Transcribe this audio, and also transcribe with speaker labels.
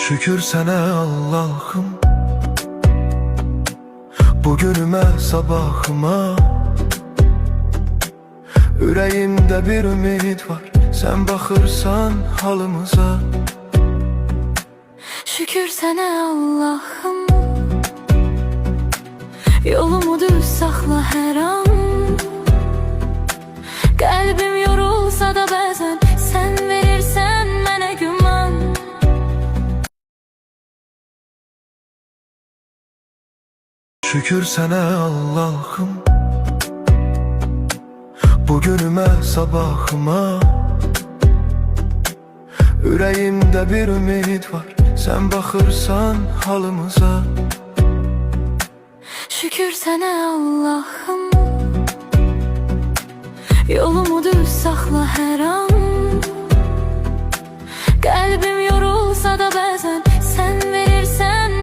Speaker 1: Şükür sənə Allah'ım, bugünümə, sabahıma. Ürəyimdə bir ümid var, sən baxırsan halımıza.
Speaker 2: Şükür sənə Allah'ım, yolumu düz saxla hər an. Qəlbim yorulsa da bəzən sən verirsən mənə güman.
Speaker 1: Şükür sənə Allah'ım, bugünümə, sabahıma. Ürəyimdə bir ümid var, sən baxırsan halımıza.
Speaker 2: Şükür sənə Allah'ım, yolumu düz saxla hər an. Qəlbim yorulsa da bəzən